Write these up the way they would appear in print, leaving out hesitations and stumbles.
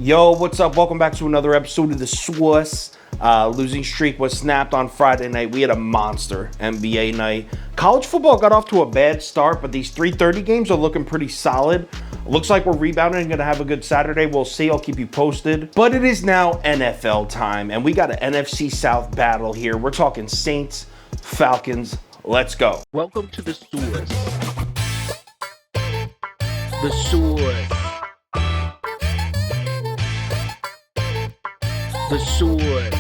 Yo, what's up? Welcome back to another episode of The Sauce. Losing streak was snapped on Friday night. We had a monster NBA night. College football got off to a bad start, but these 3:30 games are looking pretty solid. Looks like we're rebounding and going to have a good Saturday. We'll see. I'll keep you posted. But it is now NFL time, and we got an NFC South battle here. We're talking Saints, Falcons. Let's go. Welcome to The Sauce. The Sauce. The Sauce.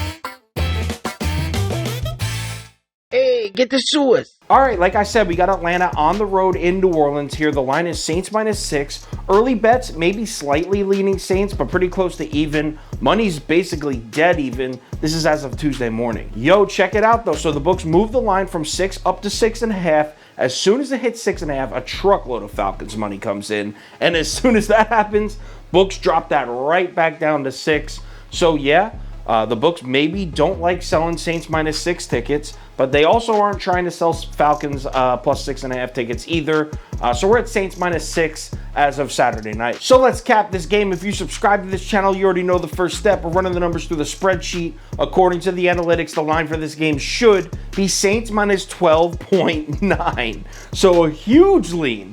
Hey, get the sauce. All right, like I said, we got Atlanta on the road in New Orleans here. The line is Saints -6. Early bets, maybe slightly leaning Saints, but pretty close to even. Money's basically dead even. This is as of Tuesday morning. Yo, check it out though. So the books moved the line from 6 up to 6.5. As soon as it hits 6.5, a truckload of Falcons money comes in. And as soon as that happens, books drop that right back down to 6. So yeah, the books maybe don't like selling Saints -6 tickets, but they also aren't trying to sell Falcons plus 6.5 tickets either. So we're at Saints -6 as of Saturday night. So let's cap this game. If you subscribe to this channel, you already know the first step. We're running the numbers through the spreadsheet. According to the analytics, the line for this game should be Saints -12.9. So a huge lean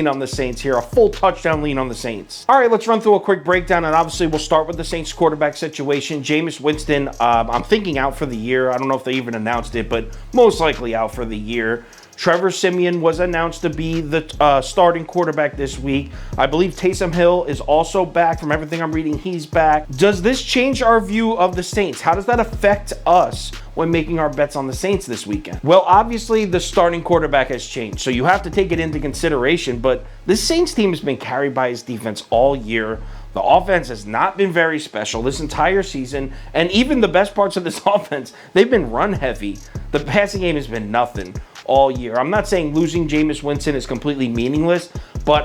on the Saints here, a full touchdown lean on the Saints. All right, let's run through a quick breakdown, and obviously we'll start with the Saints quarterback situation. Jameis Winston, I'm thinking out for the year. I don't know if they even announced it, but most likely out for the year. Trevor Siemian was announced to be the starting quarterback this week. I believe Taysom Hill is also back. From everything I'm reading, he's back. Does this change our view of the Saints? How does that affect us when making our bets on the Saints this weekend? Well, obviously the starting quarterback has changed, so you have to take it into consideration, but this Saints team has been carried by his defense all year. The offense has not been very special this entire season, and even the best parts of this offense, they've been run heavy. The passing game has been nothing all year. I'm not saying losing Jameis Winston is completely meaningless, but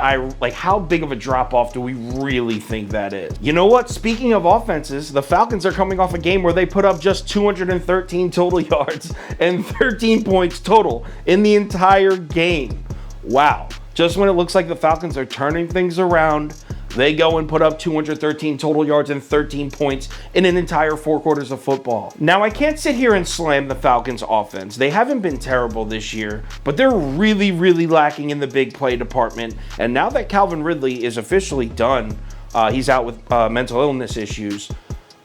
how big of a drop-off do we really think that is? You know what? Speaking of offenses, the Falcons are coming off a game where they put up just 213 total yards and 13 points total in the entire game. Wow. Just when it looks like the Falcons are turning things around, they go and put up 213 total yards and 13 points in an entire 4 quarters of football. Now, I can't sit here and slam the Falcons offense. They haven't been terrible this year, but they're really, really lacking in the big play department. And now that Calvin Ridley is officially done, he's out with mental illness issues.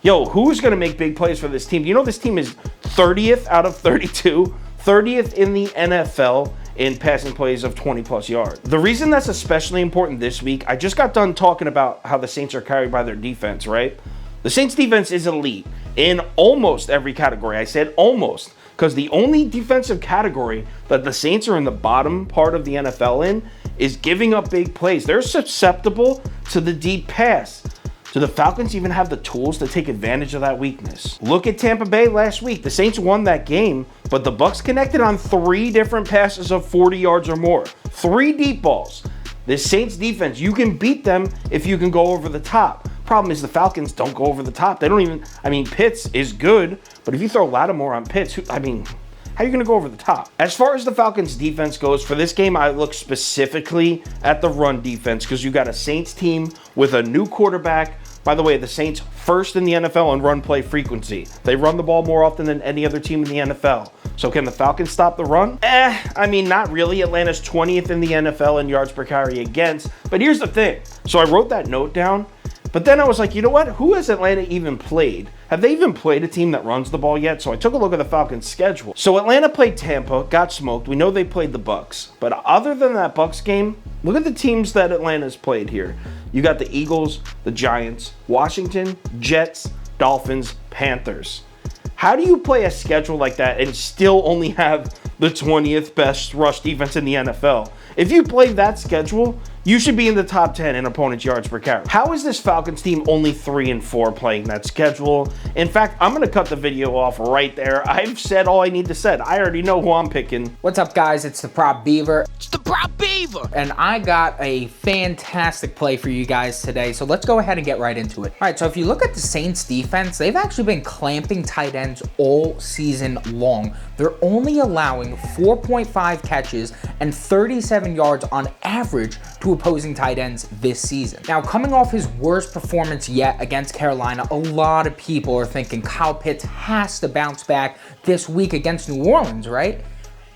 Yo, who's going to make big plays for this team? You know this team is 30th out of 32, 30th in the NFL in passing plays of 20-plus yards. The reason that's especially important this week, I just got done talking about how the Saints are carried by their defense, right? The Saints defense is elite in almost every category. I said almost, because the only defensive category that the Saints are in the bottom part of the NFL in is giving up big plays. They're susceptible to the deep pass. Do the Falcons even have the tools to take advantage of that weakness? Look at Tampa Bay last week. The Saints won that game, but the Bucs connected on 3 different passes of 40 yards or more. 3 deep balls. This Saints defense, you can beat them if you can go over the top. Problem is the Falcons don't go over the top. They don't even, Pitts is good, but if you throw Lattimore on Pitts, how are you going to go over the top? As far as the Falcons defense goes, for this game, I look specifically at the run defense because you got a Saints team with a new quarterback. By the way, the Saints first in the NFL in run play frequency. They run the ball more often than any other team in the NFL. So can the Falcons stop the run? Not really. Atlanta's 20th in the NFL in yards per carry against. But here's the thing. So I wrote that note down. But then I was like, you know what? Who has Atlanta even played? Have they even played a team that runs the ball yet? So I took a look at the Falcons' schedule. So Atlanta played Tampa, got smoked. We know they played the Bucs. But other than that Bucs game, look at the teams that Atlanta's played here. You got the Eagles, the Giants, Washington, Jets, Dolphins, Panthers. How do you play a schedule like that and still only have the 20th best rush defense in the NFL? If you play that schedule, you should be in the top 10 in opponent's yards per carry. How is this Falcons team only 3-4 playing that schedule? In fact, I'm going to cut the video off right there. I've said all I need to say. I already know who I'm picking. What's up, guys? It's the Prop Beaver. It's the Prop Beaver. And I got a fantastic play for you guys today, so let's go ahead and get right into it. All right, so if you look at the Saints defense, they've actually been clamping tight ends all season long. They're only allowing 4.5 catches and 37 yards on average to to opposing tight ends this season. Now, coming off his worst performance yet against Carolina, a lot of people are thinking Kyle Pitts has to bounce back this week against New Orleans, right?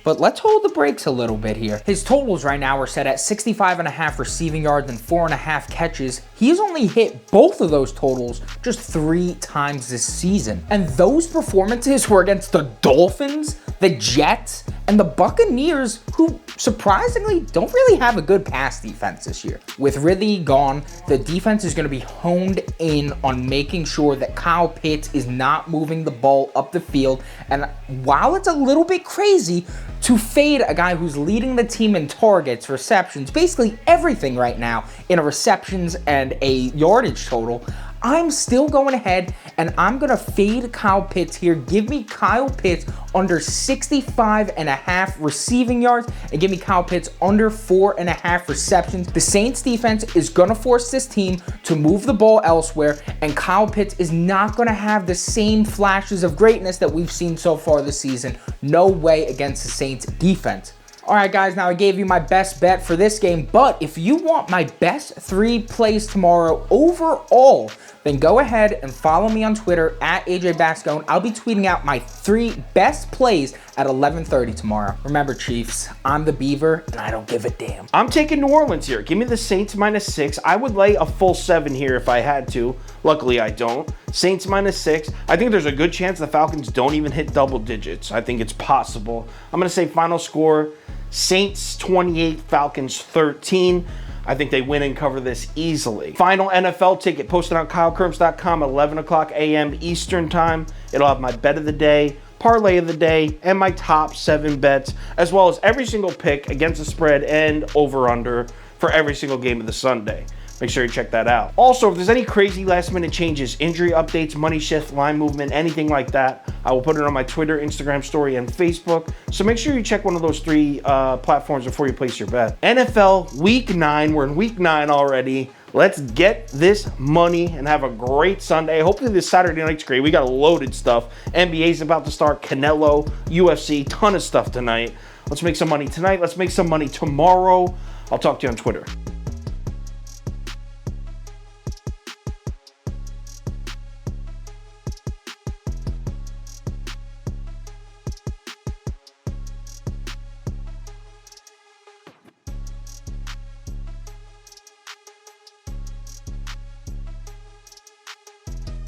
But let's hold the brakes a little bit here. His totals right now are set at 65.5 receiving yards and 4.5 catches. He's only hit both of those totals just 3 times this season. And those performances were against the Dolphins, the Jets, and the Buccaneers, who surprisingly don't really have a good pass defense this year. With Ridley gone, the defense is going to be honed in on making sure that Kyle Pitts is not moving the ball up the field. And while it's a little bit crazy to fade a guy who's leading the team in targets, receptions, basically everything right now in a receptions and a yardage total, I'm still going ahead and I'm going to fade Kyle Pitts here. Give me Kyle Pitts under 65.5 receiving yards and give me Kyle Pitts under 4.5 receptions. The Saints defense is going to force this team to move the ball elsewhere, and Kyle Pitts is not going to have the same flashes of greatness that we've seen so far this season. No way against the Saints defense. All right, guys, now I gave you my best bet for this game, but if you want my best 3 plays tomorrow overall, then go ahead and follow me on Twitter at AJ Bascone. I'll be tweeting out my 3 best plays at 11:30 tomorrow. Remember, Chiefs, I'm the Beaver, and I don't give a damn. I'm taking New Orleans here. Give me the Saints -6. I would lay a full 7 here if I had to. Luckily, I don't. Saints -6. I think there's a good chance the Falcons don't even hit double digits. I think it's possible. I'm going to say final score, Saints 28, Falcons 13. I think they win and cover this easily. Final NFL ticket posted on KyleKirms.com at 11 o'clock a.m. Eastern time. It'll have my bet of the day, parlay of the day, and my top 7 bets, as well as every single pick against the spread and over-under for every single game of the Sunday. Make sure you check that out. Also, if there's any crazy last-minute changes, injury updates, money shift, line movement, anything like that, I will put it on my Twitter, Instagram story, and Facebook. So make sure you check one of those 3 platforms before you place your bet. NFL Week 9. We're in Week 9 already. Let's get this money and have a great Sunday. Hopefully this Saturday night's great. We got loaded stuff. NBA's about to start. Canelo, UFC, ton of stuff tonight. Let's make some money tonight. Let's make some money tomorrow. I'll talk to you on Twitter.